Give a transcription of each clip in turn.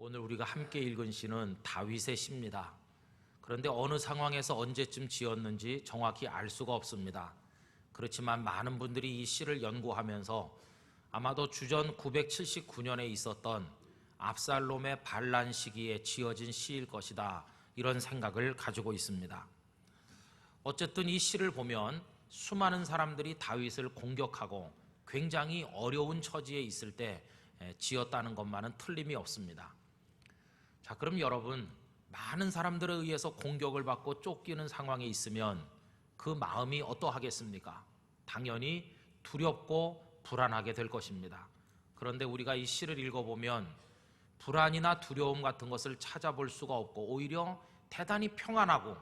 오늘 우리가 함께 읽은 시는 다윗의 시입니다. 그런데 어느 상황에서 언제쯤 지었는지 정확히 알 수가 없습니다. 그렇지만 많은 분들이 이 시를 연구하면서 아마도 주전 979년에 있었던 압살롬의 반란 시기에 지어진 시일 것이다, 이런 생각을 가지고 있습니다. 어쨌든 이 시를 보면 수많은 사람들이 다윗을 공격하고 굉장히 어려운 처지에 있을 때 지었다는 것만은 틀림이 없습니다. 자, 그럼 여러분, 많은 사람들에 의해서 공격을 받고 쫓기는 상황에 있으면 그 마음이 어떠하겠습니까? 당연히 두렵고 불안하게 될 것입니다. 그런데 우리가 이 시를 읽어보면 불안이나 두려움 같은 것을 찾아볼 수가 없고 오히려 대단히 평안하고,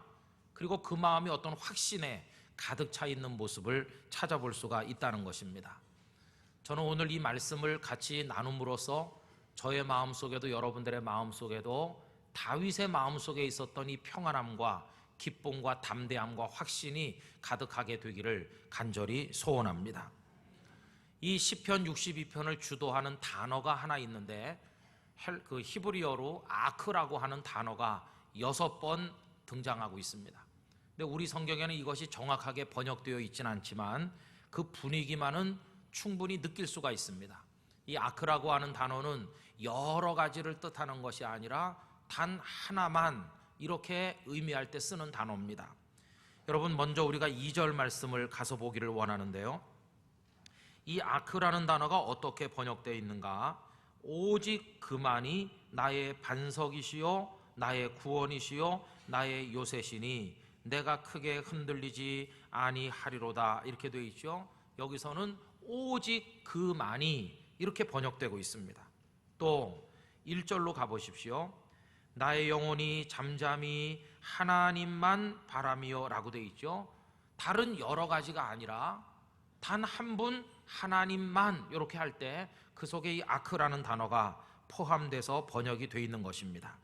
그리고 그 마음이 어떤 확신에 가득 차 있는 모습을 찾아볼 수가 있다는 것입니다. 저는 오늘 이 말씀을 같이 나눔으로써 저의 마음속에도 여러분들의 마음속에도 다윗의 마음속에 있었던 이 평안함과 기쁨과 담대함과 확신이 가득하게 되기를 간절히 소원합니다. 이 시편 62편을 주도하는 단어가 하나 있는데 그 히브리어로 아크라고 하는 단어가 6번 등장하고 있습니다. 근데 우리 성경에는 이것이 정확하게 번역되어 있지는 않지만 그 분위기만은 충분히 느낄 수가 있습니다. 이 아크라고 하는 단어는 여러 가지를 뜻하는 것이 아니라 단 하나만 이렇게 의미할 때 쓰는 단어입니다. 여러분, 먼저 우리가 2절 말씀을 가서 보기를 원하는데요, 이 아크라는 단어가 어떻게 번역되어 있는가? 오직 그만이 나의 반석이시요 나의 구원이시요 나의 요새시니 내가 크게 흔들리지 아니하리로다, 이렇게 되어 있죠. 여기서는 오직 그만이 이렇게 번역되고 있습니다. 또 1절로 가보십시오. 나의 영혼이 잠잠히 하나님만 바라며 라고 되어 있죠. 다른 여러 가지가 아니라 단 한 분 하나님만, 이렇게 할 때 그 속에 이 아크라는 단어가 포함돼서 번역이 되어 있는 것입니다.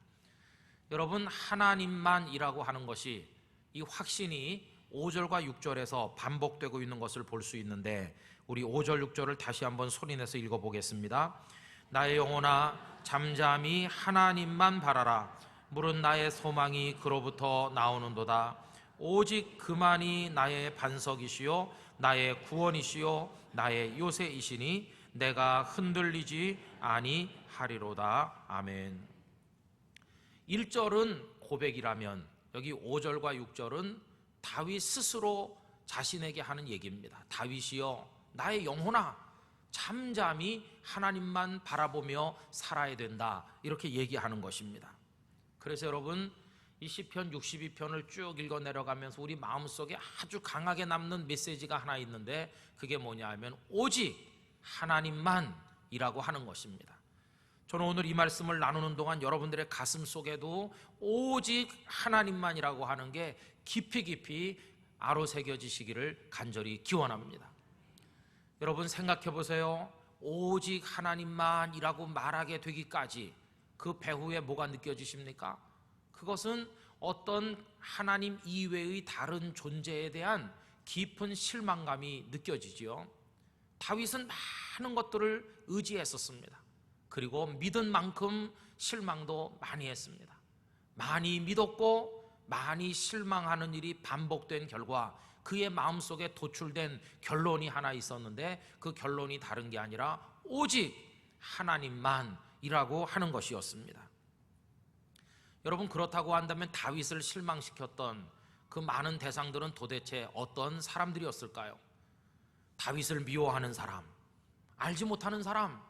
여러분, 하나님만이라고 하는 것이 이 확신이 5절과 6절에서 반복되고 있는 것을 볼 수 있는데, 우리 5절 6절을 다시 한번 소리내서 읽어보겠습니다. 나의 영혼아 잠잠히 하나님만 바라라. 물은 나의 소망이 그로부터 나오는도다. 오직 그만이 나의 반석이시요 나의 구원이시요 나의 요새이시니 내가 흔들리지 아니하리로다. 아멘. 1절은 고백이라면 여기 5절과 6절은 다윗 스스로 자신에게 하는 얘기입니다. 다윗이여 나의 영혼아 잠잠히 하나님만 바라보며 살아야 된다, 이렇게 얘기하는 것입니다. 그래서 여러분, 이 시편 62편을 쭉 읽어 내려가면서 우리 마음속에 아주 강하게 남는 메시지가 하나 있는데, 그게 뭐냐 하면 오직 하나님만이라고 하는 것입니다. 저는 오늘 이 말씀을 나누는 동안 여러분들의 가슴 속에도 오직 하나님만이라고 하는 게 깊이 깊이 아로새겨지시기를 간절히 기원합니다. 여러분, 생각해 보세요. 오직 하나님만이라고 말하게 되기까지 그 배후에 뭐가 느껴지십니까? 그것은 어떤 하나님 이외의 다른 존재에 대한 깊은 실망감이 느껴지지요. 다윗은 많은 것들을 의지했었습니다. 그리고 믿은 만큼 실망도 많이 했습니다. 많이 믿었고 많이 실망하는 일이 반복된 결과 그의 마음속에 도출된 결론이 하나 있었는데, 그 결론이 다른 게 아니라 오직 하나님만이라고 하는 것이었습니다. 여러분, 그렇다고 한다면 다윗을 실망시켰던 그 많은 대상들은 도대체 어떤 사람들이었을까요? 다윗을 미워하는 사람, 알지 못하는 사람,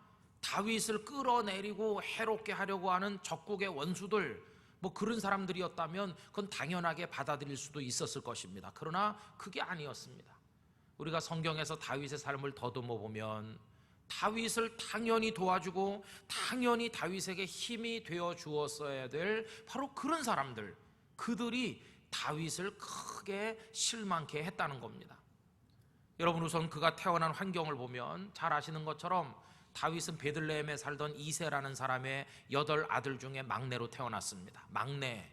다윗을 끌어내리고 해롭게 하려고 하는 적국의 원수들, 뭐 그런 사람들이었다면 그건 당연하게 받아들일 수도 있었을 것입니다. 그러나 그게 아니었습니다. 우리가 성경에서 다윗의 삶을 더듬어 보면 다윗을 당연히 도와주고 당연히 다윗에게 힘이 되어 주었어야 될 바로 그런 사람들, 그들이 다윗을 크게 실망케 했다는 겁니다. 여러분, 우선 그가 태어난 환경을 보면 잘 아시는 것처럼 다윗은 베들레헴에 살던 이새라는 사람의 8아들 중에 막내로 태어났습니다. 막내,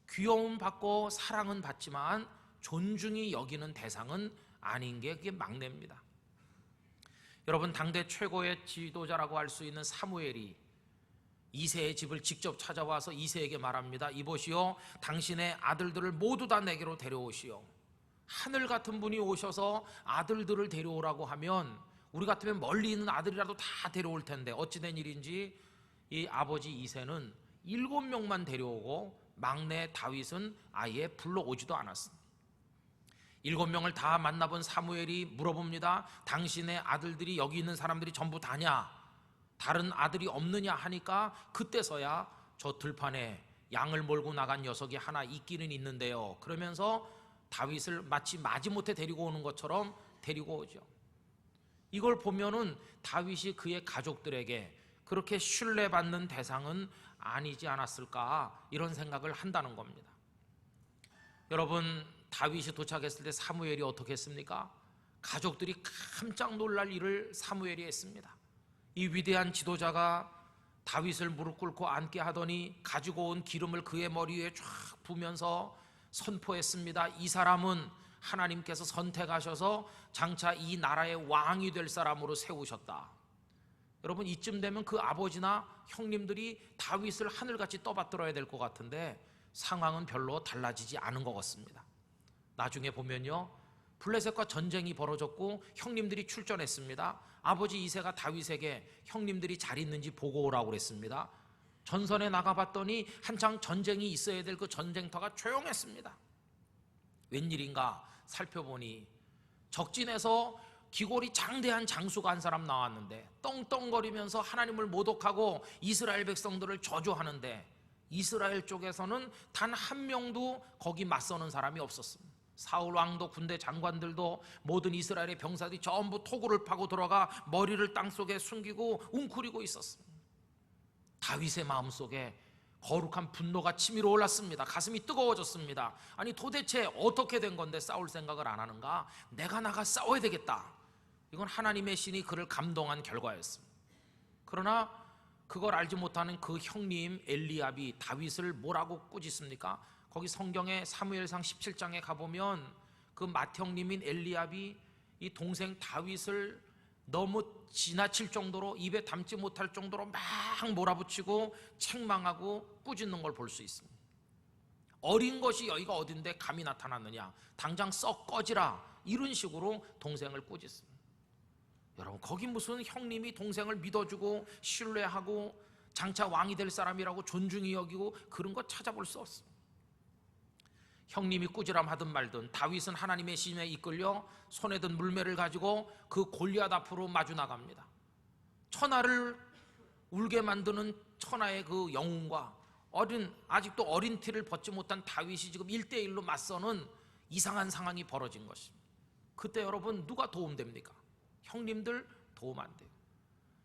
귀여움 받고 사랑은 받지만 존중이 여기는 대상은 아닌 게 그게 막내입니다. 여러분, 당대 최고의 지도자라고 할 수 있는 사무엘이 이새의 집을 직접 찾아와서 이새에게 말합니다. 이보시오, 당신의 아들들을 모두 다 내게로 데려오시오. 하늘 같은 분이 오셔서 아들들을 데려오라고 하면 우리 같으면 멀리 있는 아들이라도 다 데려올 텐데 어찌된 일인지 이 아버지 이새는 7명만 데려오고 막내 다윗은 아예 불러오지도 않았습니다. 7명을 다 만나본 사무엘이 물어봅니다. 당신의 아들들이 여기 있는 사람들이 전부 다냐? 다른 아들이 없느냐 하니까 그때서야 저 들판에 양을 몰고 나간 녀석이 하나 있기는 있는데요. 그러면서 다윗을 마치 마지못해 데리고 오는 것처럼 데리고 오죠. 이걸 보면은 다윗이 그의 가족들에게 그렇게 신뢰받는 대상은 아니지 않았을까 이런 생각을 한다는 겁니다. 여러분, 다윗이 도착했을 때 사무엘이 어떻게 했습니까? 가족들이 깜짝 놀랄 일을 사무엘이 했습니다. 이 위대한 지도자가 다윗을 무릎 꿇고 앉게 하더니 가지고 온 기름을 그의 머리 위에 쫙 부으면서 선포했습니다. 이 사람은 하나님께서 선택하셔서 장차 이 나라의 왕이 될 사람으로 세우셨다. 여러분, 이쯤 되면 그 아버지나 형님들이 다윗을 하늘같이 떠받들어야 될 것 같은데 상황은 별로 달라지지 않은 것 같습니다. 나중에 보면요, 블레셋과 전쟁이 벌어졌고 형님들이 출전했습니다. 아버지 이새가 다윗에게 형님들이 잘 있는지 보고 오라고 그랬습니다. 전선에 나가봤더니 한창 전쟁이 있어야 될 그 전쟁터가 조용했습니다. 웬일인가 살펴보니 적진에서 기골이 장대한 장수가 한 사람 나왔는데 떵떵거리면서 하나님을 모독하고 이스라엘 백성들을 저주하는데 이스라엘 쪽에서는 단 한 명도 거기 맞서는 사람이 없었습니다. 사울 왕도 군대 장관들도 모든 이스라엘의 병사들이 전부 토굴을 파고 들어가 머리를 땅속에 숨기고 웅크리고 있었습니다. 다윗의 마음속에 거룩한 분노가 치밀어 올랐습니다. 가슴이 뜨거워졌습니다. 아니, 도대체 어떻게 된 건데 싸울 생각을 안 하는가? 내가 나가 싸워야 되겠다. 이건 하나님의 신이 그를 감동한 결과였습니다. 그러나 그걸 알지 못하는 그 형님 엘리압이 다윗을 뭐라고 꾸짖습니까? 거기 성경에 사무엘상 17장에 가보면 그 맏형님인 엘리압이 이 동생 다윗을 너무 지나칠 정도로 입에 담지 못할 정도로 막 몰아붙이고 책망하고 꾸짖는 걸 볼 수 있습니다. 어린 것이 여기가 어딘데 감히 나타났느냐, 당장 썩 꺼지라, 이런 식으로 동생을 꾸짖습니다. 여러분, 거기 무슨 형님이 동생을 믿어주고 신뢰하고 장차 왕이 될 사람이라고 존중히 여기고 그런 거 찾아볼 수 없습니다. 형님이 꾸지람 하든 말든 다윗은 하나님의 신에 이끌려 손에 든 물매를 가지고 그 골리앗 앞으로 마주 나갑니다. 천하를 울게 만드는 천하의 그 영웅과 아직도 어린 티를 벗지 못한 다윗이 지금 1대1로 맞서는 이상한 상황이 벌어진 것입니다. 그때 여러분, 누가 도움됩니까? 형님들 도움 안 돼요.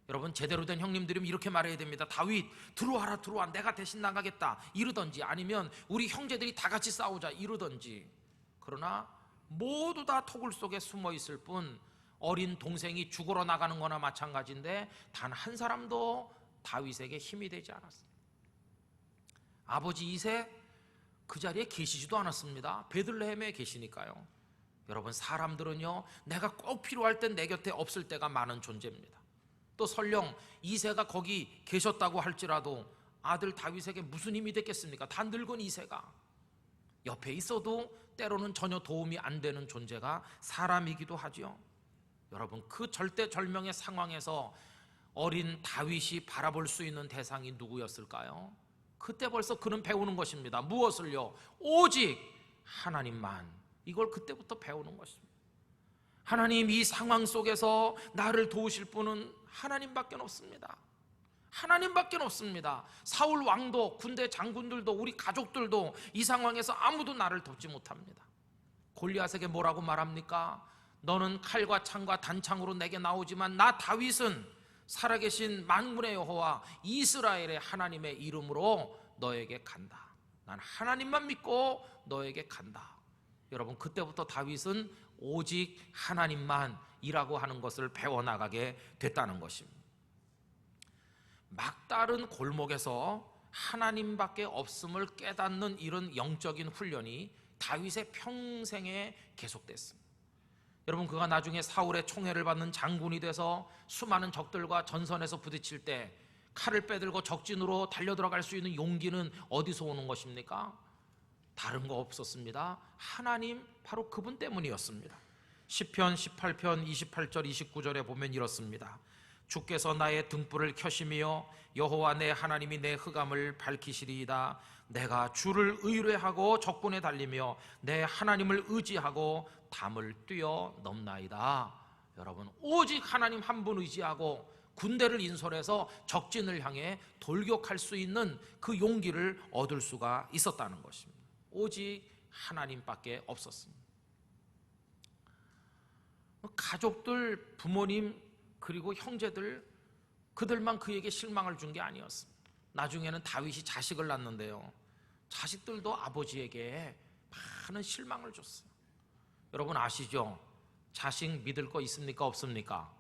여러분, 제대로 된 형님들이면 이렇게 말해야 됩니다. 다윗, 들어와라, 들어와, 내가 대신 나가겠다, 이러던지, 아니면 우리 형제들이 다 같이 싸우자, 이러던지. 그러나 모두 다 토굴 속에 숨어 있을 뿐 어린 동생이 죽으러 나가는 거나 마찬가지인데 단 한 사람도 다윗에게 힘이 되지 않았습니다. 아버지 이새 그 자리에 계시지도 않았습니다. 베들레헴에 계시니까요. 여러분, 사람들은요, 내가 꼭 필요할 땐 내 곁에 없을 때가 많은 존재입니다. 또 설령 이새가 거기 계셨다고 할지라도 아들 다윗에게 무슨 힘이 됐겠습니까? 다 늙은 이새가 옆에 있어도 때로는 전혀 도움이 안 되는 존재가 사람이기도 하죠. 여러분, 그 절대절명의 상황에서 어린 다윗이 바라볼 수 있는 대상이 누구였을까요? 그때 벌써 그는 배우는 것입니다. 무엇을요? 오직 하나님만. 이걸 그때부터 배우는 것입니다. 하나님, 이 상황 속에서 나를 도우실 분은 하나님밖에 없습니다. 하나님밖에 없습니다. 사울 왕도, 군대 장군들도, 우리 가족들도 이 상황에서 아무도 나를 돕지 못합니다. 골리앗에게 뭐라고 말합니까? 너는 칼과 창과 단창으로 내게 나오지만 나 다윗은 살아계신 만군의 여호와 이스라엘의 하나님의 이름으로 너에게 간다. 난 하나님만 믿고 너에게 간다. 여러분, 그때부터 다윗은 오직 하나님만이라고 하는 것을 배워나가게 됐다는 것입니다. 막다른 골목에서 하나님밖에 없음을 깨닫는 이런 영적인 훈련이 다윗의 평생에 계속됐습니다. 여러분, 그가 나중에 사울의 총애를 받는 장군이 돼서 수많은 적들과 전선에서 부딪힐 때 칼을 빼들고 적진으로 달려들어갈 수 있는 용기는 어디서 오는 것입니까? 다른 거 없었습니다. 하나님, 바로 그분 때문이었습니다. 시편 18편 28절 29절에 보면 이렇습니다. 주께서 나의 등불을 켜시며 여호와 내 하나님이 내 흑암을 밝히시리이다. 내가 주를 의뢰하고 적군에 달리며 내 하나님을 의지하고 담을 뛰어넘나이다. 여러분, 오직 하나님 한 분 의지하고 군대를 인솔해서 적진을 향해 돌격할 수 있는 그 용기를 얻을 수가 있었다는 것입니다. 오직 하나님밖에 없었습니다. 가족들, 부모님, 그리고 형제들, 그들만 그에게 실망을 준 게 아니었습니다. 나중에는 다윗이 자식을 낳는데요, 자식들도 아버지에게 많은 실망을 줬어요. 여러분 아시죠? 자식 믿을 거 있습니까? 없습니까?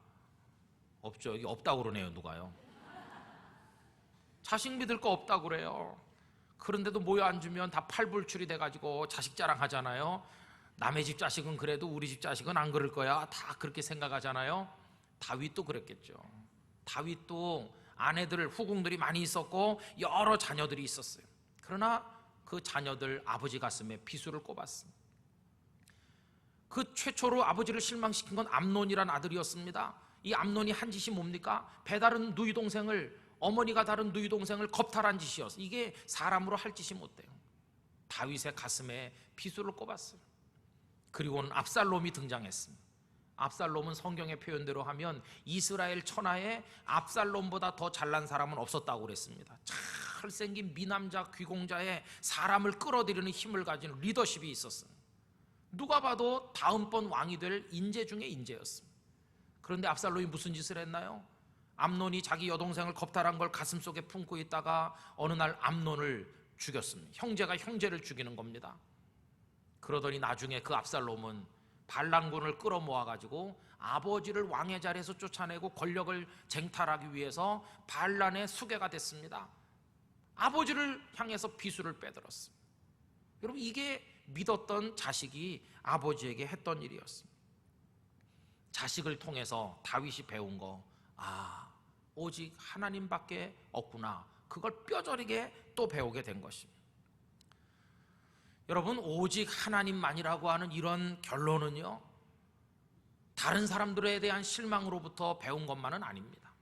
없죠. 여기 없다고 그러네요. 누가요? 자식 믿을 거 없다고 그래요. 그런데도 모여 앉으면 다 팔불출이 돼가지고 자식 자랑하잖아요. 남의 집 자식은 그래도 우리 집 자식은 안 그럴 거야, 다 그렇게 생각하잖아요. 다윗도 그랬겠죠. 다윗도 아내들, 후궁들이 많이 있었고 여러 자녀들이 있었어요. 그러나 그 자녀들 아버지 가슴에 비수를 꼽았습니다. 그 최초로 아버지를 실망시킨 건 암논이란 아들이었습니다. 이 암논이 한 짓이 뭡니까? 배다른 누이 동생을, 어머니가 다른 누이 동생을 겁탈한 짓이었어요. 이게 사람으로 할 짓이 못 돼요. 다윗의 가슴에 비수를 꼽았어요. 그리고는 압살롬이 등장했습니다. 압살롬은 성경의 표현대로 하면 이스라엘 천하에 압살롬보다 더 잘난 사람은 없었다고 그랬습니다. 잘생긴 미남자 귀공자의 사람을 끌어들이는 힘을 가진 리더십이 있었어요. 누가 봐도 다음번 왕이 될 인재 중에 인재였습니다. 그런데 압살롬이 무슨 짓을 했나요? 암논이 자기 여동생을 겁탈한 걸 가슴속에 품고 있다가 어느 날 암논을 죽였습니다. 형제가 형제를 죽이는 겁니다. 그러더니 나중에 그 압살롬은 반란군을 끌어모아가지고 아버지를 왕의 자리에서 쫓아내고 권력을 쟁탈하기 위해서 반란의 수괴가 됐습니다. 아버지를 향해서 비수를 빼들었습니다. 여러분, 이게 믿었던 자식이 아버지에게 했던 일이었습니다. 자식을 통해서 다윗이 배운 거, 오직 하나님밖에 없구나, 그걸 뼈저리게 또 배우게 된 것입니다. 여러분, 오직 하나님만이라고 하는 이런 결론은요, 다른 사람들에 대한 실망으로부터 배운 것만은 아닙니다.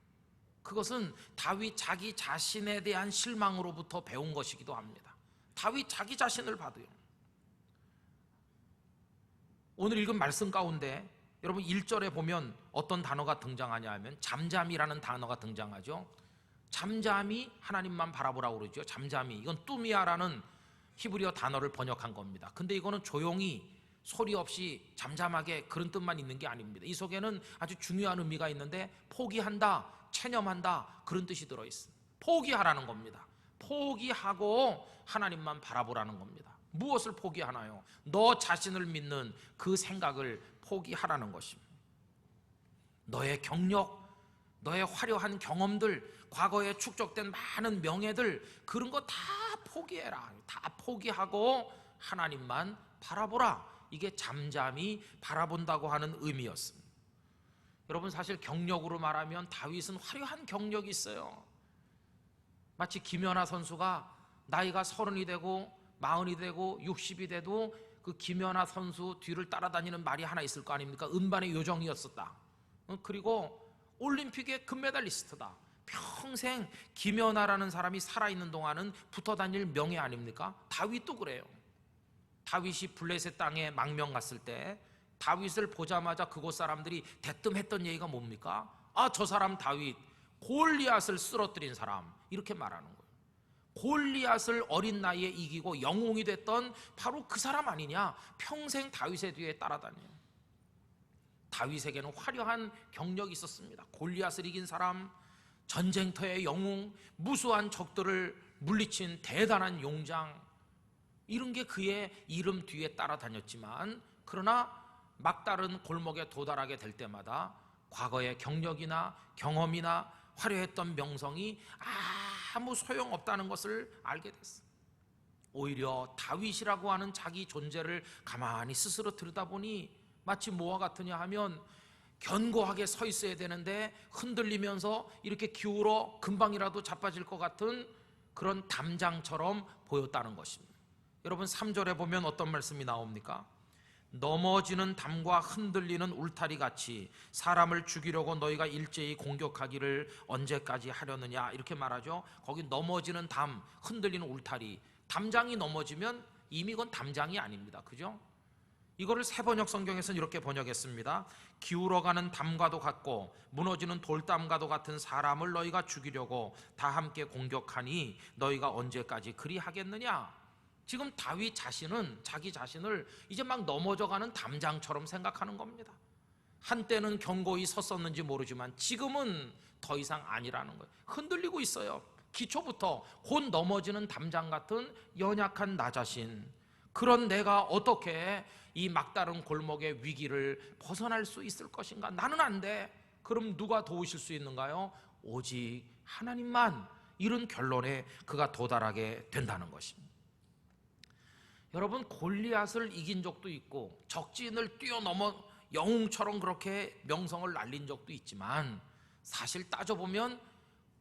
그것은 다윗 자기 자신에 대한 실망으로부터 배운 것이기도 합니다. 다윗 자기 자신을 봐도요, 오늘 읽은 말씀 가운데 여러분 1절에 보면 어떤 단어가 등장하냐 하면 잠잠이라는 단어가 등장하죠. 잠잠히 하나님만 바라보라고 그러죠. 잠잠히, 이건 뚜미아라는 히브리어 단어를 번역한 겁니다. 근데 이거는 조용히 소리 없이 잠잠하게 그런 뜻만 있는 게 아닙니다. 이 속에는 아주 중요한 의미가 있는데 포기한다, 체념한다, 그런 뜻이 들어있습니다. 포기하라는 겁니다. 포기하고 하나님만 바라보라는 겁니다. 무엇을 포기하나요? 너 자신을 믿는 그 생각을 포기하라는 것입니다. 너의 경력, 너의 화려한 경험들, 과거에 축적된 많은 명예들, 그런 거 다 포기해라. 다 포기하고 하나님만 바라보라. 이게 잠잠히 바라본다고 하는 의미였습니다. 여러분, 사실 경력으로 말하면 다윗은 화려한 경력이 있어요. 마치 김연아 선수가 나이가 30이 되고 40이 되고 60이 돼도 그 김연아 선수 뒤를 따라다니는 말이 하나 있을 거 아닙니까? 음반의 요정이었었다. 그리고 올림픽의 금메달리스트다. 평생 김연아라는 사람이 살아있는 동안은 붙어다닐 명예 아닙니까? 다윗도 그래요. 다윗이 블레셋 땅에 망명 갔을 때 다윗을 보자마자 그곳 사람들이 대뜸 했던 얘기가 뭡니까? 저 사람 다윗, 골리앗을 쓰러뜨린 사람, 이렇게 말하는 거예요. 골리앗을 어린 나이에 이기고 영웅이 됐던 바로 그 사람 아니냐? 평생 다윗의 뒤에 따라다녀요. 다윗에게는 화려한 경력이 있었습니다. 골리앗을 이긴 사람, 전쟁터의 영웅, 무수한 적들을 물리친 대단한 용장, 이런 게 그의 이름 뒤에 따라다녔지만, 그러나 막다른 골목에 도달하게 될 때마다 과거의 경력이나 경험이나 화려했던 명성이 아무 소용없다는 것을 알게 됐어요. 오히려 다윗이라고 하는 자기 존재를 가만히 스스로 들여다보니 마치 뭐와 같으냐 하면 견고하게 서 있어야 되는데 흔들리면서 이렇게 기울어 금방이라도 자빠질 것 같은 그런 담장처럼 보였다는 것입니다. 여러분 3절에 보면 어떤 말씀이 나옵니까? 넘어지는 담과 흔들리는 울타리 같이 사람을 죽이려고 너희가 일제히 공격하기를 언제까지 하려느냐, 이렇게 말하죠. 거기 넘어지는 담, 흔들리는 울타리, 담장이 넘어지면 이미 그건 담장이 아닙니다. 그죠? 이거를 새번역 성경에서는 이렇게 번역했습니다. 기울어가는 담과도 같고 무너지는 돌담과도 같은 사람을 너희가 죽이려고 다 함께 공격하니 너희가 언제까지 그리 하겠느냐. 지금 다윗 자신은 자기 자신을 이제 막 넘어져가는 담장처럼 생각하는 겁니다. 한때는 견고히 섰었는지 모르지만 지금은 더 이상 아니라는 거예요. 흔들리고 있어요. 기초부터 곧 넘어지는 담장 같은 연약한 나 자신, 그런 내가 어떻게 이 막다른 골목의 위기를 벗어날 수 있을 것인가? 나는 안 돼. 그럼 누가 도우실 수 있는가요? 오직 하나님만. 이런 결론에 그가 도달하게 된다는 것입니다. 여러분, 골리앗을 이긴 적도 있고 적진을 뛰어넘어 영웅처럼 그렇게 명성을 날린 적도 있지만 사실 따져보면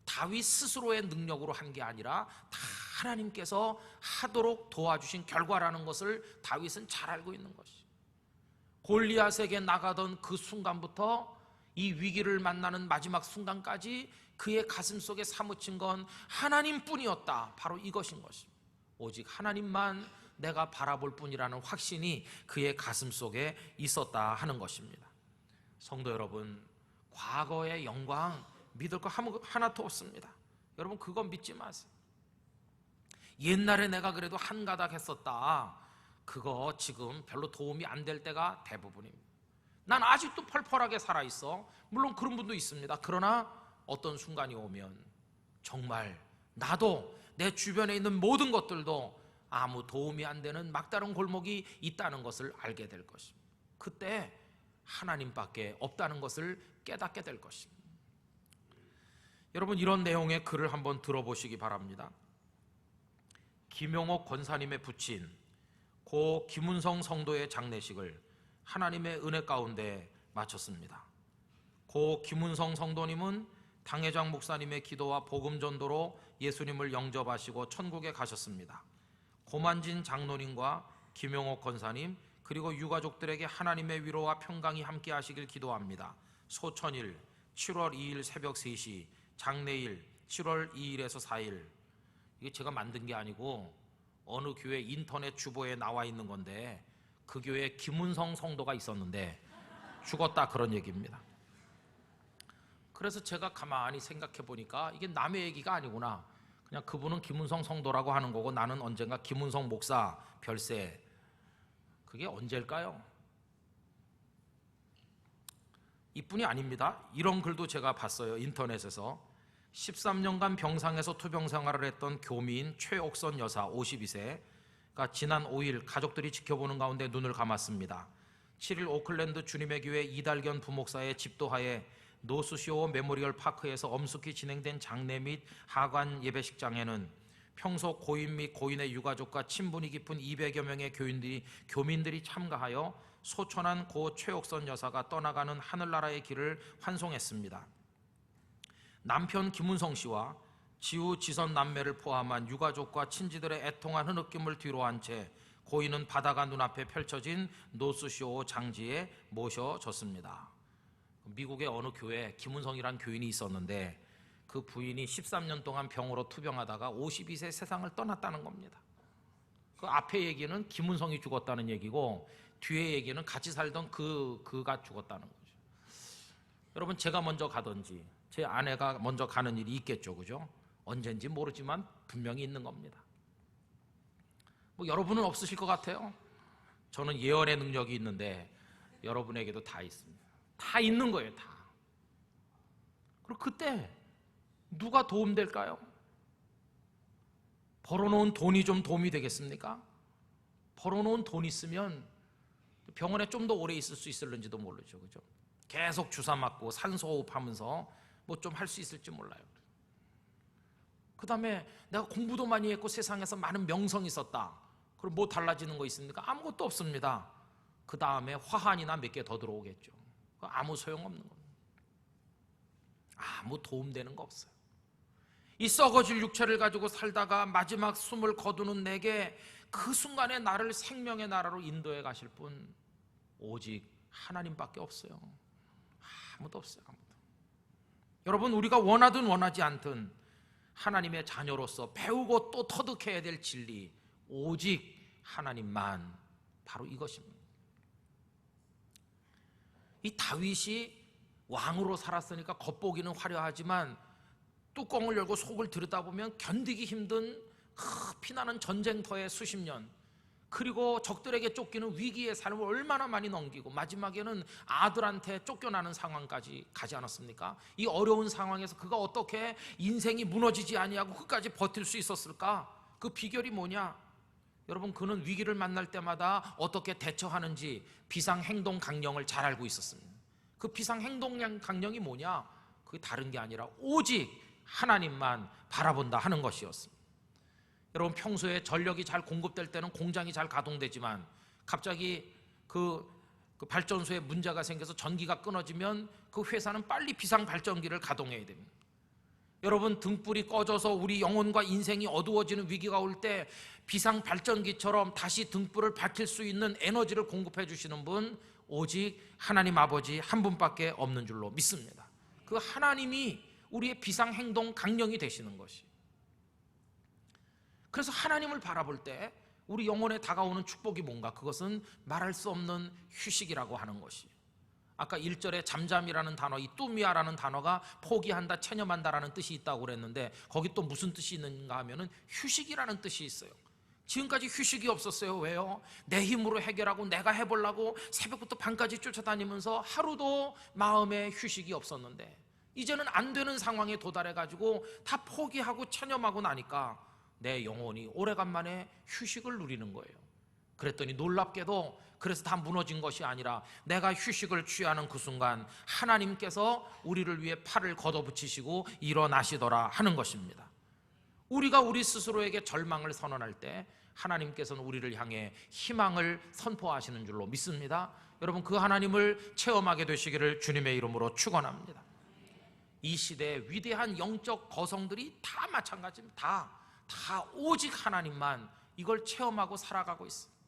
다윗 스스로의 능력으로 한 게 아니라 다 하나님께서 하도록 도와주신 결과라는 것을 다윗은 잘 알고 있는 것이죠. 골리앗에게 나가던 그 순간부터 이 위기를 만나는 마지막 순간까지 그의 가슴 속에 사무친 건 하나님뿐이었다. 바로 이것인 것입니다. 오직 하나님만 내가 바라볼 뿐이라는 확신이 그의 가슴 속에 있었다 하는 것입니다. 성도 여러분, 과거의 영광 믿을 거 하나도 없습니다. 여러분, 그건 믿지 마세요. 옛날에 내가 그래도 한 가닥 했었다, 그거 지금 별로 도움이 안 될 때가 대부분입니다. 난 아직도 펄펄하게 살아있어. 물론 그런 분도 있습니다. 그러나 어떤 순간이 오면 정말 나도 내 주변에 있는 모든 것들도 아무 도움이 안 되는 막다른 골목이 있다는 것을 알게 될 것입니다. 그때 하나님밖에 없다는 것을 깨닫게 될 것입니다. 여러분, 이런 내용의 글을 한번 들어보시기 바랍니다. 김용옥 권사님의 부친 고 김은성 성도의 장례식을 하나님의 은혜 가운데 마쳤습니다. 고 김은성 성도님은 당회장 목사님의 기도와 복음 전도로 예수님을 영접하시고 천국에 가셨습니다. 고만진 장로님과 김용옥 권사님 그리고 유가족들에게 하나님의 위로와 평강이 함께 하시길 기도합니다. 소천일 7월 2일 새벽 3시, 장례일 7월 2일에서 4일. 이게 제가 만든 게 아니고 어느 교회 인터넷 주보에 나와 있는 건데 그 교회에 김은성 성도가 있었는데 죽었다, 그런 얘기입니다. 그래서 제가 가만히 생각해 보니까 이게 남의 얘기가 아니구나. 그냥 그분은 김은성 성도라고 하는 거고 나는 언젠가 김은성 목사 별세. 그게 언제일까요? 이뿐이 아닙니다. 이런 글도 제가 봤어요. 인터넷에서 13년간 병상에서 투병 생활을 했던 교미인 최옥선 여사 52세가 지난 5일 가족들이 지켜보는 가운데 눈을 감았습니다. 7일 오클랜드 주님의 교회 이달견 부목사의 집도하에 노스쇼 메모리얼 파크에서 엄숙히 진행된 장례 및 하관 예배식장에는 평소 고인 및 고인의 유가족과 친분이 깊은 200여 명의 교민들이 참가하여 소천한 고 최옥선 여사가 떠나가는 하늘나라의 길을 환송했습니다. 남편 김은성 씨와 지우 지선 남매를 포함한 유가족과 친지들의 애통한 흐느낌을 뒤로한 채 고인은 바다가 눈앞에 펼쳐진 노스쇼 장지에 모셔졌습니다. 미국의 어느 교회에 김은성이란 교인이 있었는데 그 부인이 13년 동안 병으로 투병하다가 52세 세상을 떠났다는 겁니다. 그 앞에 얘기는 김은성이 죽었다는 얘기고 뒤에 얘기는 같이 살던 그가 죽었다는 거죠. 여러분, 제가 먼저 가든지 제 아내가 먼저 가는 일이 있겠죠, 그죠? 언젠지 모르지만 분명히 있는 겁니다. 뭐 여러분은 없으실 것 같아요. 저는 예언의 능력이 있는데 여러분에게도 다 있습니다. 다 있는 거예요, 다. 그리고 그때 누가 도움될까요? 벌어놓은 돈이 좀 도움이 되겠습니까? 벌어놓은 돈 있으면 병원에 좀 더 오래 있을 수 있을는지도 모르죠, 그죠? 계속 주사 맞고 산소호흡하면서 뭐 좀 할 수 있을지 몰라요. 그 다음에 내가 공부도 많이 했고 세상에서 많은 명성이 있었다. 그럼 뭐 달라지는 거 있습니까? 아무것도 없습니다. 그 다음에 화환이나 몇 개 더 들어오겠죠. 아무 소용없는 겁니다. 아무 도움되는 거 없어요. 이 썩어질 육체를 가지고 살다가 마지막 숨을 거두는 내게 그 순간에 나를 생명의 나라로 인도해 가실 분 오직 하나님밖에 없어요. 아무도 없어요. 아무도. 여러분, 우리가 원하든 원하지 않든 하나님의 자녀로서 배우고 또 터득해야 될 진리, 오직 하나님만, 바로 이것입니다. 이 다윗이 왕으로 살았으니까 겉보기는 화려하지만 뚜껑을 열고 속을 들여다보면 견디기 힘든 피나는 전쟁터의 수십 년, 그리고 적들에게 쫓기는 위기의 삶을 얼마나 많이 넘기고 마지막에는 아들한테 쫓겨나는 상황까지 가지 않았습니까? 이 어려운 상황에서 그가 어떻게 인생이 무너지지 아니하고 끝까지 버틸 수 있었을까? 그 비결이 뭐냐? 여러분, 그는 위기를 만날 때마다 어떻게 대처하는지 비상행동 강령을 잘 알고 있었습니다. 그 비상행동 강령이 뭐냐? 그게 다른 게 아니라 오직 하나님만 바라본다 하는 것이었습니다. 여러분, 평소에 전력이 잘 공급될 때는 공장이 잘 가동되지만 갑자기 그 발전소에 문제가 생겨서 전기가 끊어지면 그 회사는 빨리 비상발전기를 가동해야 됩니다. 여러분, 등불이 꺼져서 우리 영혼과 인생이 어두워지는 위기가 올 때 비상발전기처럼 다시 등불을 밝힐 수 있는 에너지를 공급해 주시는 분 오직 하나님 아버지 한 분밖에 없는 줄로 믿습니다. 그 하나님이 우리의 비상행동 강령이 되시는 것이. 그래서 하나님을 바라볼 때 우리 영혼에 다가오는 축복이 뭔가? 그것은 말할 수 없는 휴식이라고 하는 것이. 아까 1절에 잠잠이라는 단어, 이 뚜미아라는 단어가 포기한다, 체념한다라는 뜻이 있다고 그랬는데 거기 또 무슨 뜻이 있는가 하면은 휴식이라는 뜻이 있어요. 지금까지 휴식이 없었어요. 왜요? 내 힘으로 해결하고 내가 해보려고 새벽부터 밤까지 쫓아다니면서 하루도 마음에 휴식이 없었는데 이제는 안 되는 상황에 도달해가지고 다 포기하고 체념하고 나니까 내 영혼이 오래간만에 휴식을 누리는 거예요. 그랬더니 놀랍게도 그래서 다 무너진 것이 아니라 내가 휴식을 취하는 그 순간 하나님께서 우리를 위해 팔을 걷어붙이시고 일어나시더라 하는 것입니다. 우리가 우리 스스로에게 절망을 선언할 때 하나님께서는 우리를 향해 희망을 선포하시는 줄로 믿습니다. 여러분, 그 하나님을 체험하게 되시기를 주님의 이름으로 축원합니다. 이 시대의 위대한 영적 거성들이 다 마찬가지입니다. 다 오직 하나님만 이걸 체험하고 살아가고 있습니다.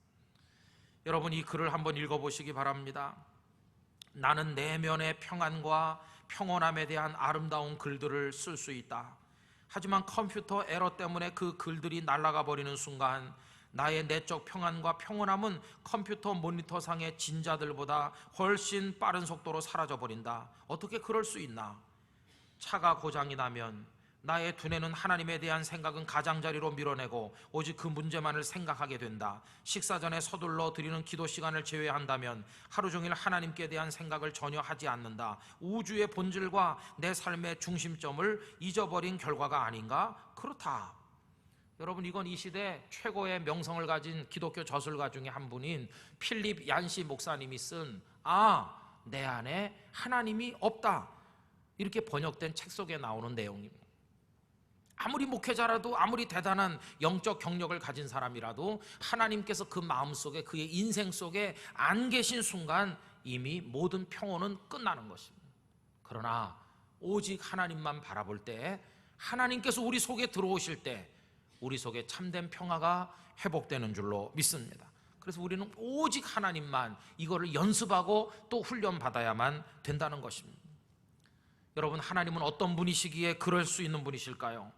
여러분, 이 글을 한번 읽어보시기 바랍니다. 나는 내면의 평안과 평온함에 대한 아름다운 글들을 쓸 수 있다. 하지만 컴퓨터 에러 때문에 그 글들이 날아가 버리는 순간 나의 내적 평안과 평온함은 컴퓨터 모니터상의 진자들보다 훨씬 빠른 속도로 사라져 버린다. 어떻게 그럴 수 있나? 차가 고장이 나면 나의 두뇌는 하나님에 대한 생각은 가장자리로 밀어내고 오직 그 문제만을 생각하게 된다. 식사 전에 서둘러 드리는 기도 시간을 제외한다면 하루 종일 하나님께 대한 생각을 전혀 하지 않는다. 우주의 본질과 내 삶의 중심점을 잊어버린 결과가 아닌가? 그렇다. 여러분, 이건 이 시대 최고의 명성을 가진 기독교 저술가 중에 한 분인 필립 얀시 목사님이 쓴 내 안에 하나님이 없다, 이렇게 번역된 책 속에 나오는 내용입니다. 아무리 목회자라도, 아무리 대단한 영적 경력을 가진 사람이라도 하나님께서 그 마음속에, 그의 인생 속에 안 계신 순간 이미 모든 평온은 끝나는 것입니다. 그러나 오직 하나님만 바라볼 때, 하나님께서 우리 속에 들어오실 때 우리 속에 참된 평화가 회복되는 줄로 믿습니다. 그래서 우리는 오직 하나님만, 이거를 연습하고 또 훈련받아야만 된다는 것입니다. 여러분, 하나님은 어떤 분이시기에 그럴 수 있는 분이실까요?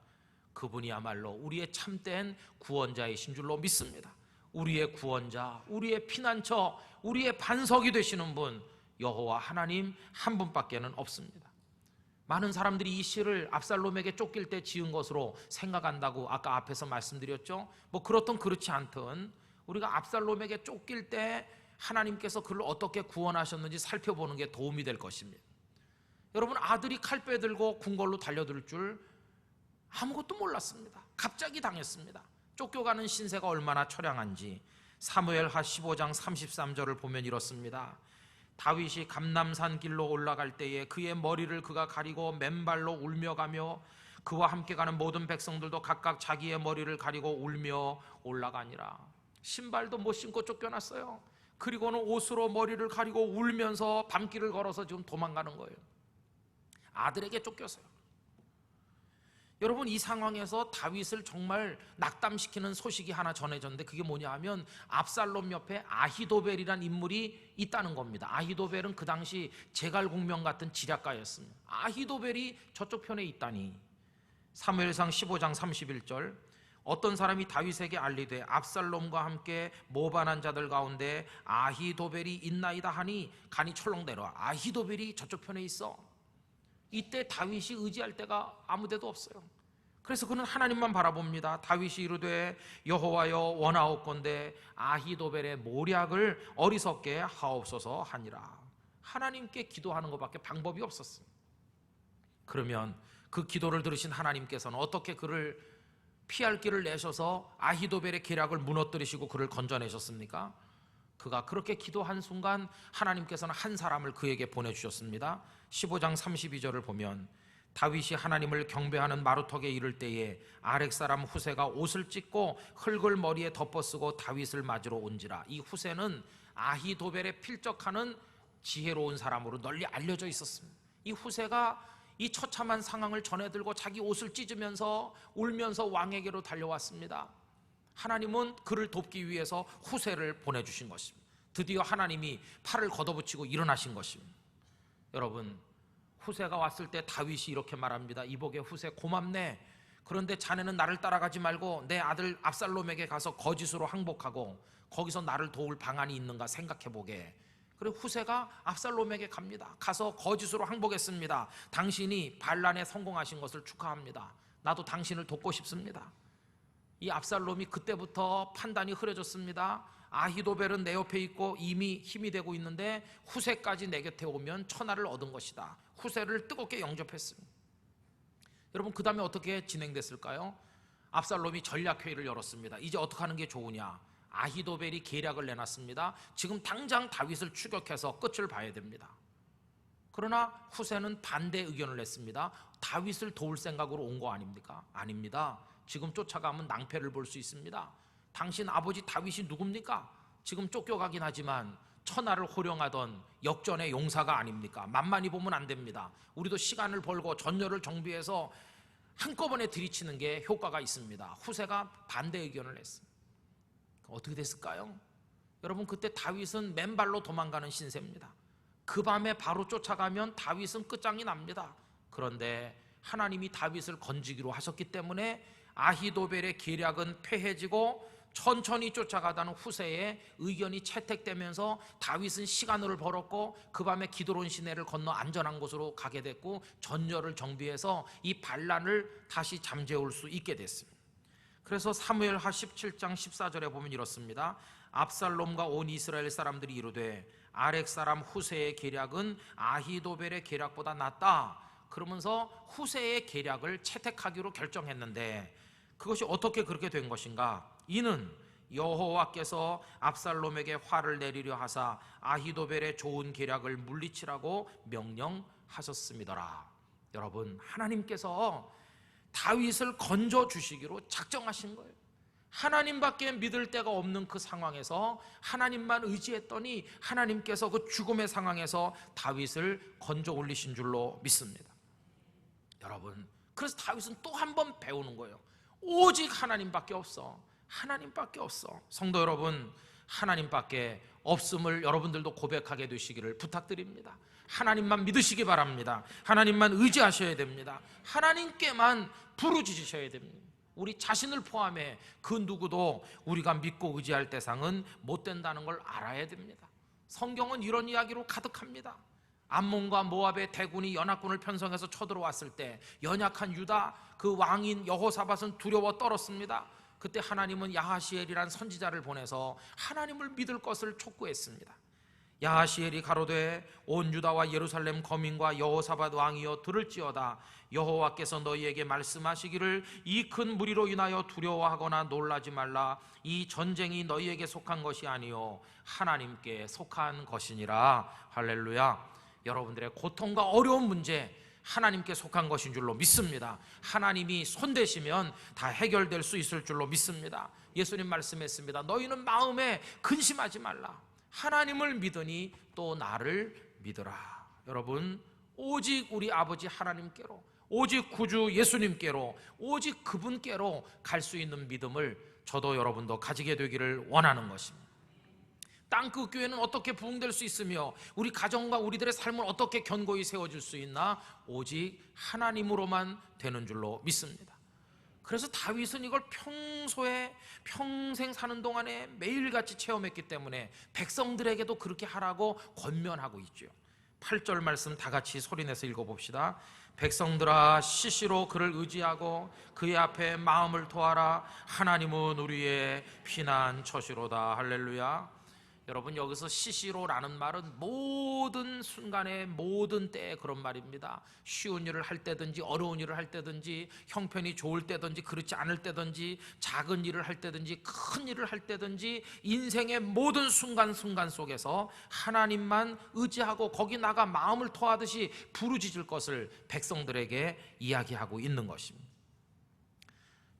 그분이야말로 우리의 참된 구원자이신 줄로 믿습니다. 우리의 구원자, 우리의 피난처, 우리의 반석이 되시는 분 여호와 하나님 한 분밖에는 없습니다. 많은 사람들이 이 시를 압살롬에게 쫓길 때 지은 것으로 생각한다고 아까 앞에서 말씀드렸죠. 그렇든 그렇지 않든 우리가 압살롬에게 쫓길 때 하나님께서 그를 어떻게 구원하셨는지 살펴보는 게 도움이 될 것입니다. 여러분, 아들이 칼 빼들고 궁궐로 달려들 줄 아무것도 몰랐습니다. 갑자기 당했습니다. 쫓겨가는 신세가 얼마나 처량한지 사무엘하 15장 33절을 보면 이렇습니다. 다윗이 감람산 길로 올라갈 때에 그의 머리를 그가 가리고 맨발로 울며 가며 그와 함께 가는 모든 백성들도 각각 자기의 머리를 가리고 울며 올라가니라. 신발도 못 신고 쫓겨났어요. 그리고는 옷으로 머리를 가리고 울면서 밤길을 걸어서 지금 도망가는 거예요. 아들에게 쫓겨서요. 여러분, 이 상황에서 다윗을 정말 낙담시키는 소식이 하나 전해졌는데, 그게 뭐냐 하면 압살롬 옆에 아히도벨이란 인물이 있다는 겁니다. 아히도벨은 그 당시 제갈공명 같은 지략가였습니다. 아히도벨이 저쪽 편에 있다니. 사무엘상 15장 31절, 어떤 사람이 다윗에게 알리되 압살롬과 함께 모반한 자들 가운데 아히도벨이 있나이다 하니 간이 철렁대로 아히도벨이 저쪽 편에 있어. 이때 다윗이 의지할 데가 아무 데도 없어요. 그래서 그는 하나님만 바라봅니다. 다윗이 이르되 여호와여 원하옵건대 아히도벨의 모략을 어리석게 하옵소서 하니라. 하나님께 기도하는 것밖에 방법이 없었어요. 그러면 그 기도를 들으신 하나님께서는 어떻게 그를 피할 길을 내셔서 아히도벨의 계략을 무너뜨리시고 그를 건져내셨습니까? 그가 그렇게 기도한 순간 하나님께서는 한 사람을 그에게 보내주셨습니다. 15장 32절을 보면 다윗이 하나님을 경배하는 마루턱에 이를 때에 아렉 사람 후세가 옷을 찢고 흙을 머리에 덮어쓰고 다윗을 맞으러 온지라. 이 후세는 아히도벨에 필적하는 지혜로운 사람으로 널리 알려져 있었습니다. 이 후세가 이 처참한 상황을 전해들고 자기 옷을 찢으면서 울면서 왕에게로 달려왔습니다. 하나님은 그를 돕기 위해서 후세를 보내주신 것입니다. 드디어 하나님이 팔을 걷어붙이고 일어나신 것입니다. 여러분, 후세가 왔을 때 다윗이 이렇게 말합니다. 이복의 후세 고맙네. 그런데 자네는 나를 따라가지 말고 내 아들 압살롬에게 가서 거짓으로 항복하고 거기서 나를 도울 방안이 있는가 생각해보게. 그리고 후세가 압살롬에게 갑니다. 가서 거짓으로 항복했습니다. 당신이 반란에 성공하신 것을 축하합니다. 나도 당신을 돕고 싶습니다. 이 압살롬이 그때부터 판단이 흐려졌습니다. 아히도벨은 내 옆에 있고 이미 힘이 되고 있는데 후세까지 내 곁에 오면 천하를 얻은 것이다. 후세를 뜨겁게 영접했습니다. 여러분, 그 다음에 어떻게 진행됐을까요? 압살롬이 전략회의를 열었습니다. 이제 어떻게 하는 게 좋으냐. 아히도벨이 계략을 내놨습니다. 지금 당장 다윗을 추격해서 끝을 봐야 됩니다. 그러나 후세는 반대 의견을 냈습니다. 다윗을 도울 생각으로 온 거 아닙니까? 아닙니다. 지금 쫓아가면 낭패를 볼 수 있습니다. 당신 아버지 다윗이 누굽니까? 지금 쫓겨가긴 하지만 천하를 호령하던 역전의 용사가 아닙니까? 만만히 보면 안 됩니다. 우리도 시간을 벌고 전열을 정비해서 한꺼번에 들이치는 게 효과가 있습니다. 후세가 반대 의견을 냈습니다. 어떻게 됐을까요? 여러분, 그때 다윗은 맨발로 도망가는 신세입니다. 그 밤에 바로 쫓아가면 다윗은 끝장이 납니다. 그런데 하나님이 다윗을 건지기로 하셨기 때문에 아히도벨의 계략은 패해지고 천천히 쫓아가다는 후세의 의견이 채택되면서 다윗은 시간을 벌었고 그 밤에 기드론 시내를 건너 안전한 곳으로 가게 됐고 전열을 정비해서 이 반란을 다시 잠재울 수 있게 됐습니다. 그래서 사무엘하 17장 14절에 보면 이렇습니다. 압살롬과 온 이스라엘 사람들이 이르되 아렉 사람 후세의 계략은 아히도벨의 계략보다 낫다. 그러면서 후세의 계략을 채택하기로 결정했는데 그것이 어떻게 그렇게 된 것인가? 이는 여호와께서 압살롬에게 화를 내리려 하사 아히도벨의 좋은 계략을 물리치라고 명령하셨음이더라. 여러분, 하나님께서 다윗을 건져 주시기로 작정하신 거예요. 하나님밖에 믿을 데가 없는 그 상황에서 하나님만 의지했더니 하나님께서 그 죽음의 상황에서 다윗을 건져 올리신 줄로 믿습니다. 여러분, 그래서 다윗은 또 한 번 배우는 거예요. 오직 하나님밖에 없어. 하나님밖에 없어. 성도 여러분, 하나님밖에 없음을 여러분들도 고백하게 되시기를 부탁드립니다. 하나님만 믿으시기 바랍니다. 하나님만 의지하셔야 됩니다. 하나님께만 부르짖으셔야 됩니다. 우리 자신을 포함해 그 누구도 우리가 믿고 의지할 대상은 못 된다는 걸 알아야 됩니다. 성경은 이런 이야기로 가득합니다. 암몬과 모압의 대군이 연합군을 편성해서 쳐들어왔을 때 연약한 유다 그 왕인 여호사밧은 두려워 떨었습니다. 그때 하나님은 야하시엘이란 선지자를 보내서 하나님을 믿을 것을 촉구했습니다. 야하시엘이 가로되 온 유다와 예루살렘 거민과 여호사밧 왕이여 들을지어다. 여호와께서 너희에게 말씀하시기를 이 큰 무리로 인하여 두려워하거나 놀라지 말라. 이 전쟁이 너희에게 속한 것이 아니요 하나님께 속한 것이니라. 할렐루야. 여러분들의 고통과 어려운 문제 하나님께 속한 것인 줄로 믿습니다. 하나님이 손대시면 다 해결될 수 있을 줄로 믿습니다. 예수님 말씀했습니다. 너희는 마음에 근심하지 말라. 하나님을 믿으니 또 나를 믿으라. 여러분, 오직 우리 아버지 하나님께로, 오직 구주 예수님께로, 오직 그분께로 갈 수 있는 믿음을 저도 여러분도 가지게 되기를 원하는 것입니다. 땅끝 교회는 어떻게 부흥될 수 있으며 우리 가정과 우리들의 삶을 어떻게 견고히 세워줄 수 있나? 오직 하나님으로만 되는 줄로 믿습니다. 그래서 다윗은 이걸 평생 사는 동안에 매일같이 체험했기 때문에 백성들에게도 그렇게 하라고 권면하고 있죠. 8절 말씀 다 같이 소리내서 읽어봅시다. 백성들아, 시시로 그를 의지하고 그의 앞에 마음을 토하라. 하나님은 우리의 피난처시로다. 할렐루야. 여러분, 여기서 시시로라는 말은 모든 순간에 모든 때에 그런 말입니다. 쉬운 일을 할 때든지 어려운 일을 할 때든지 형편이 좋을 때든지 그렇지 않을 때든지 작은 일을 할 때든지 큰 일을 할 때든지 인생의 모든 순간순간 속에서 하나님만 의지하고 거기 나가 마음을 토하듯이 부르짖을 것을 백성들에게 이야기하고 있는 것입니다.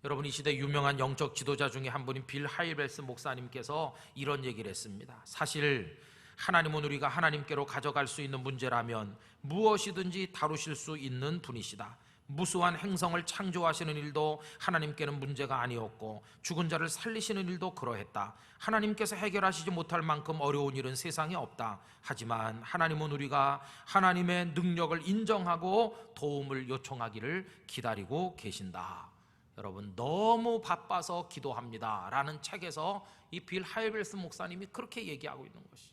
여러분, 이 시대 유명한 영적 지도자 중에 한 분인 빌 하이벨스 목사님께서 이런 얘기를 했습니다. 사실 하나님은 우리가 하나님께로 가져갈 수 있는 문제라면 무엇이든지 다루실 수 있는 분이시다. 무수한 행성을 창조하시는 일도 하나님께는 문제가 아니었고 죽은 자를 살리시는 일도 그러했다. 하나님께서 해결하시지 못할 만큼 어려운 일은 세상에 없다. 하지만 하나님은 우리가 하나님의 능력을 인정하고 도움을 요청하기를 기다리고 계신다. 여러분, 너무 바빠서 기도합니다 라는 책에서 이 빌 하이벨스 목사님이 그렇게 얘기하고 있는 것이,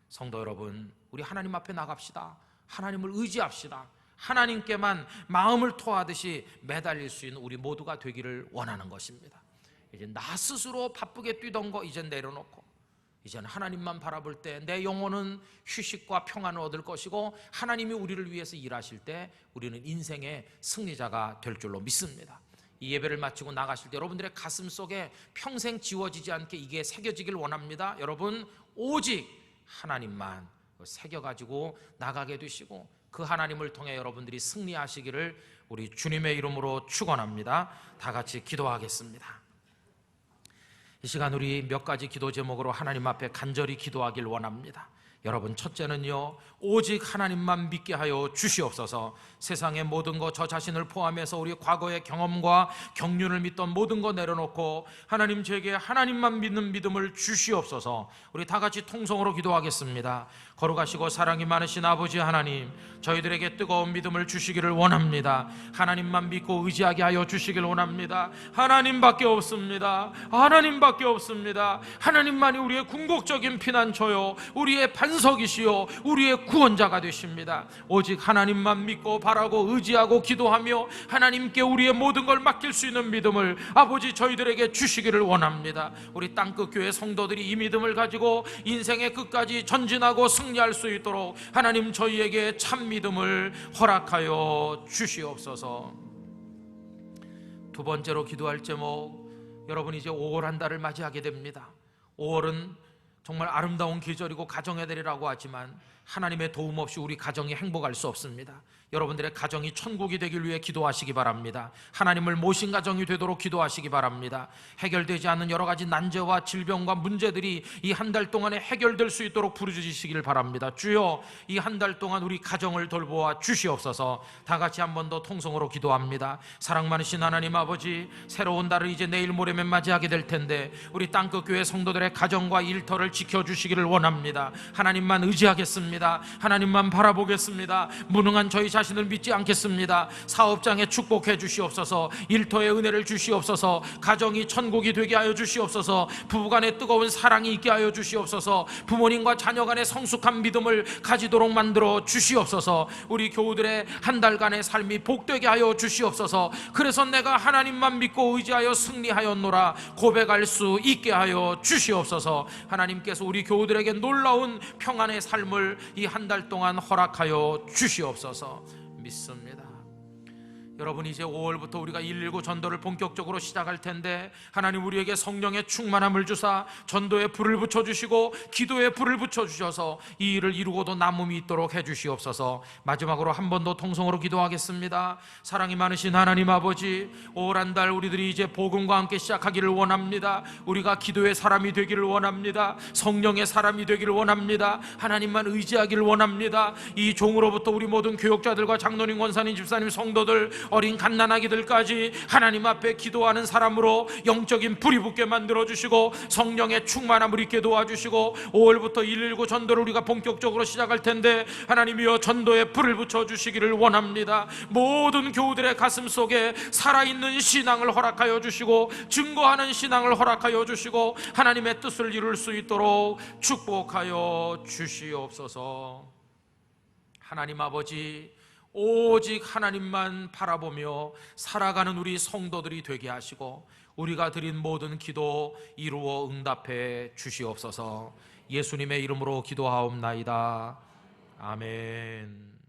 성도 여러분, 우리 하나님 앞에 나갑시다. 하나님을 의지합시다. 하나님께만 마음을 토하듯이 매달릴 수 있는 우리 모두가 되기를 원하는 것입니다. 이제 나 스스로 바쁘게 뛰던 거 이제 내려놓고 이제는 하나님만 바라볼 때 내 영혼은 휴식과 평안을 얻을 것이고 하나님이 우리를 위해서 일하실 때 우리는 인생의 승리자가 될 줄로 믿습니다. 이 예배를 마치고 나가실 때 여러분들의 가슴 속에 평생 지워지지 않게 이게 새겨지길 원합니다. 여러분, 오직 하나님만 새겨가지고 나가게 되시고 그 하나님을 통해 여러분들이 승리하시기를 우리 주님의 이름으로 축원합니다. 다 같이 기도하겠습니다. 이 시간 우리 몇 가지 기도 제목으로 하나님 앞에 간절히 기도하길 원합니다. 여러분, 첫째는요, 오직 하나님만 믿게 하여 주시옵소서. 세상의 모든 것, 저 자신을 포함해서 우리 과거의 경험과 경륜을 믿던 모든 것 내려놓고 하나님, 제게 하나님만 믿는 믿음을 주시옵소서. 우리 다 같이 통성으로 기도하겠습니다. 거룩하시고 사랑이 많으신 아버지 하나님, 저희들에게 뜨거운 믿음을 주시기를 원합니다. 하나님만 믿고 의지하게 하여 주시기를 원합니다. 하나님밖에 없습니다. 하나님밖에 없습니다. 하나님만이 우리의 궁극적인 피난처요, 우리의 반석이시요, 우리의 구원자가 되십니다. 오직 하나님만 믿고 바라고 의지하고 기도하며 하나님께 우리의 모든 걸 맡길 수 있는 믿음을 아버지 저희들에게 주시기를 원합니다. 우리 땅끝 교회 성도들이 이 믿음을 가지고 인생의 끝까지 전진하고 승리할 수 있도록 하나님, 저희에게 참 믿음을 허락하여 주시옵소서. 두 번째로 기도할 제목, 여러분, 이제 5월 한 달을 맞이하게 됩니다. 5월은 정말 아름다운 계절이고 가정의 달이라고 하지만 하나님의 도움 없이 우리 가정이 행복할 수 없습니다. 여러분들의 가정이 천국이 되길 위해 기도하시기 바랍니다. 하나님을 모신 가정이 되도록 기도하시기 바랍니다. 해결되지 않는 여러 가지 난제와 질병과 문제들이 이 한 달 동안에 해결될 수 있도록 부르짖으시길 바랍니다. 주여, 이 한 달 동안 우리 가정을 돌보아 주시옵소서. 다 같이 한 번 더 통성으로 기도합니다. 사랑 많으신 하나님 아버지, 새로운 달을 이제 내일 모레면 맞이하게 될 텐데 우리 땅끝 교회 성도들의 가정과 일터를 지켜주시기를 원합니다. 하나님만 의지하겠습니다. 하나님만 바라보겠습니다. 무능한 저희 자신을 믿지 않겠습니다. 사업장에 축복해 주시옵소서. 일터에 은혜를 주시옵소서. 가정이 천국이 되게 하여 주시옵소서. 부부간에 뜨거운 사랑이 있게 하여 주시옵소서. 부모님과 자녀간의 성숙한 믿음을 가지도록 만들어 주시옵소서. 우리 교우들의 한 달간의 삶이 복되게 하여 주시옵소서. 그래서 내가 하나님만 믿고 의지하여 승리하였노라 고백할 수 있게 하여 주시옵소서. 하나님께서 우리 교우들에게 놀라운 평안의 삶을 이 한 달 동안 허락하여 주시옵소서. 믿습니다. 여러분, 이제 5월부터 우리가 119 전도를 본격적으로 시작할 텐데 하나님 우리에게 성령의 충만함을 주사 전도에 불을 붙여주시고 기도에 불을 붙여주셔서 이 일을 이루고도 남음이 있도록 해주시옵소서. 마지막으로 한 번 더 통성으로 기도하겠습니다. 사랑이 많으신 하나님 아버지, 5월 한 달 우리들이 이제 복음과 함께 시작하기를 원합니다. 우리가 기도의 사람이 되기를 원합니다. 성령의 사람이 되기를 원합니다. 하나님만 의지하기를 원합니다. 이 종으로부터 우리 모든 교역자들과 장로님, 권사님, 집사님, 성도들, 어린 갓난아기들까지 하나님 앞에 기도하는 사람으로 영적인 불이 붙게 만들어주시고 성령의 충만함을 있게 도와주시고 5월부터 119 전도를 우리가 본격적으로 시작할 텐데 하나님이여 전도에 불을 붙여주시기를 원합니다. 모든 교우들의 가슴 속에 살아있는 신앙을 허락하여 주시고 증거하는 신앙을 허락하여 주시고 하나님의 뜻을 이룰 수 있도록 축복하여 주시옵소서. 하나님 아버지, 오직 하나님만 바라보며 살아가는 우리 성도들이 되게 하시고 우리가 드린 모든 기도 이루어 응답해 주시옵소서. 예수님의 이름으로 기도하옵나이다. 아멘.